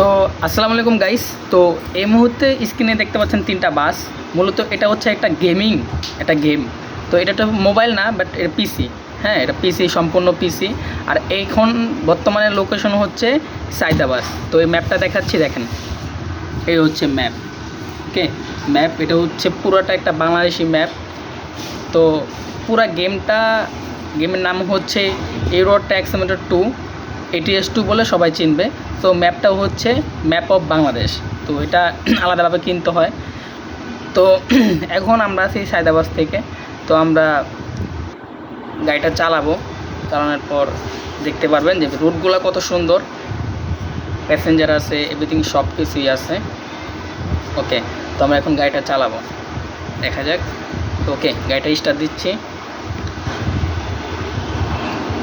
তো আসসালামু আলাইকুম গাইস। তো এই মুহূর্তে স্ক্রিনে দেখতে পাচ্ছেন তিনটা বাস। মূলত এটা হচ্ছে একটা গেম। তো এটা তো মোবাইল না, বাট এটা পিসি। হ্যাঁ, এটা পিসি, সম্পূর্ণ পিসি। আর এখন বর্তমানে লোকেশন হচ্ছে সায়দাবাদ। তো এই ম্যাপটা দেখাচ্ছি, দেখেন। এই হচ্ছে ম্যাপ। ওকে, ম্যাপ এটা হচ্ছে পুরোটা একটা বাংলাদেশি ম্যাপ। তো গেমের নাম হচ্ছে ইউরো ট্রাক সিমুলেটর 2, ATS2 বলে সবাই চিনবে। তো ম্যাপটাও হচ্ছে ম্যাপ অফ বাংলাদেশ। তো এটা আলাদাভাবে কিনতে হয়। তো এখন আমরা আছি সায়দাবাদ থেকে। তো আমরা গাড়িটা চালানোর পর দেখতে পারবেন যে রুটগুলো কত সুন্দর, প্যাসেঞ্জার আছে, এভরিথিং সব কিছুই আছে। ওকে, তো আমরা এখন গাড়িটা চালাবো, দেখা যাক। তো ওকে, গাড়িটা স্টার্ট দিচ্ছি।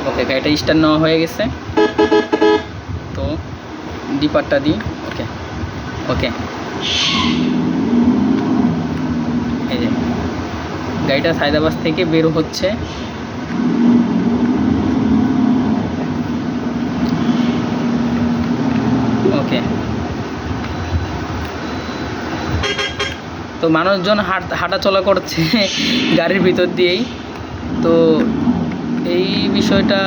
ওকে, গাড়িটা স্টার্ট নেওয়া হয়ে গেছে। তো ডিপারটা দিই। ওকে ওকে, এই যে গাড়িটা সায়দাবাদ থেকে বের হচ্ছে। ওকে, তো মানুষজন হাঁটাচলা করছে গাড়ির ভিতর দিয়েই। তো এই বিষয়টা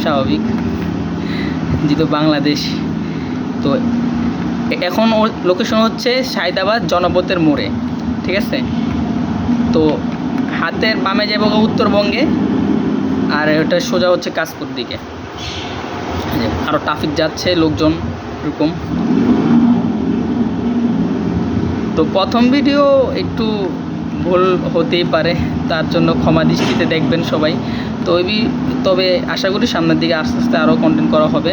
স্বাভাবিক, যেহেতু বাংলাদেশ। তো এখন লোকেশন হচ্ছে সায়দাবাদ জনপথের মোড়ে, ঠিক আছে। তো হাতের বামে যাবো উত্তরবঙ্গে, আর এটা সোজা হচ্ছে কাশপুর দিকে। আরও ট্রাফিক যাচ্ছে, লোকজন এরকম। তো প্রথম ভিডিও একটু ভুল হতেই পারে, তার জন্য ক্ষমা দৃষ্টিতে দেখবেন সবাই। তো তবে আশা করি সামনের দিকে আস্তে আস্তে আরও কন্টেন্ট করা হবে।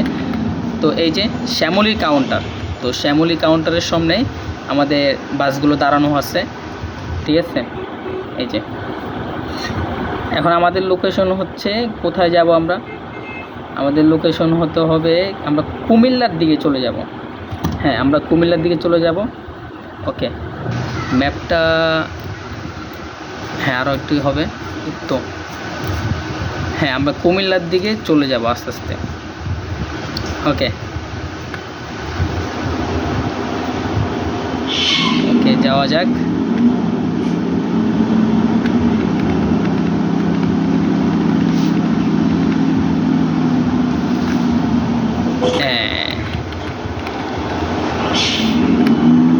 তো এই যে শ্যামলী কাউন্টার, তো শ্যামলী কাউন্টারের সামনে আমাদের বাসগুলো দাঁড়ানো আছে, ঠিক আছে। এই যে এখন আমাদের লোকেশন হচ্ছে, কোথায় যাব আমরা? আমাদের লোকেশন হতে হবে, আমরা কুমিল্লার দিকে চলে যাব। হ্যাঁ, আমরা কুমিল্লার দিকে চলে যাব। ওকে, ম্যাপটা, হ্যাঁ আরও একটু হবে তো। হ্যাঁ, আমরা কুমিল্লার দিকে চলে যাব আস্তে আস্তে। ওকে ওকে, যাওয়া যাক।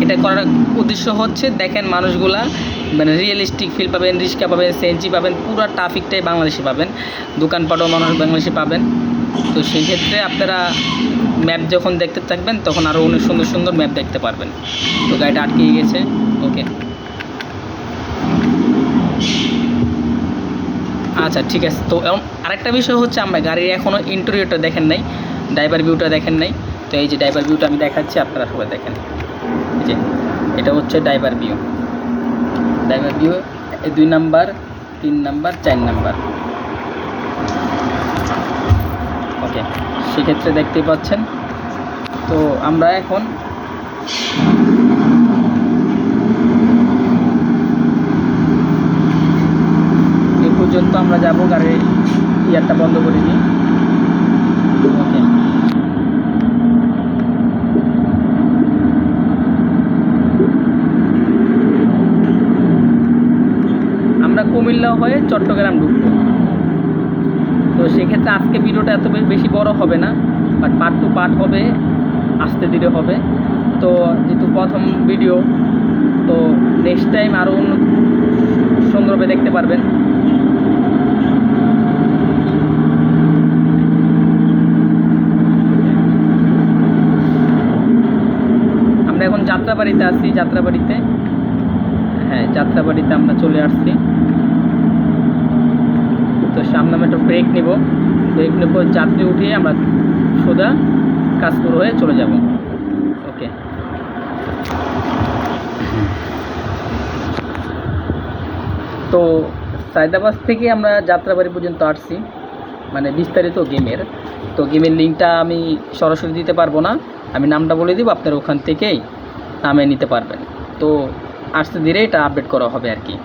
এটা করার উদ্দেশ্য হচ্ছে, দেখেন মানুষগুলা মানে রিয়েলিস্টিক ফিল পাবেন, রিক্সা পাবেন, সিএনজি পাবেন, পুরো ট্রাফিকটাই বাংলাদেশি পাবেন, দোকানপাটও মানুষ বাংলাদেশি পাবেন। তো সেই ক্ষেত্রে আপনারা ম্যাপ যখন দেখতে থাকবেন তখন আরও অনেক সুন্দর সুন্দর ম্যাপ দেখতে পারবেন। তো গাড়িটা আটকে গেছে। ওকে, আচ্ছা ঠিক আছে। তো আরেকটা বিষয় হচ্ছে, আমরা গাড়ির এখনও ইন্টেরিয়রটা দেখেন নাই, ড্রাইভার ভিউটা দেখেন নাই। তো এই যে ড্রাইভার ভিউটা আমি দেখাচ্ছি, আপনারা সবাই দেখেন। এই যে এটা হচ্ছে driver view. 2 number, 3 number, 4 number. Okay, সেক্ষেত্রে দেখতেই পাচ্ছেন। তো আমরা এখন এই পর্যন্ত আমরা যাব, গাড়ির ইয়ারটা বন্ধ করে দিই। ওকে, আমরা কুমিল্লা হয়ে চট্টগ্রাম ঢুকবো। তো সেক্ষেত্রে আজকে ভিডিওটা এত বেশি বড় হবে না, বাট পার্ট টু পার্ট হবে, আস্তে ধীরে হবে। তো যেহেতু প্রথম ভিডিও, তো নেক্সট টাইম আরও সুন্দরভাবে দেখতে পারবেন। আমরা এখন যাত্রাবাড়িতে আছি, যাত্রাবাড়িতে। হ্যাঁ, যাত্রাবাড়িতে আমরা চলে আসছি। তো সামনে আমরা একটা ব্রেক নেব যাত্রী উঠিয়ে আমরা সোজা কাশপুর হয়ে চলে যাব। ওকে, তো সায়দাবাদ থেকে আমরা যাত্রাবাড়ি পর্যন্ত আসছি, মানে বিস্তারিত গেমের। তো গেমের লিঙ্কটা আমি সরাসরি দিতে পারবো না, আমি নামটা বলে দিব, আপনারা ওখান থেকেই নামে নিতে পারবেন। তো আস্তে ধীরে এটা আপডেট করা হবে আর কি।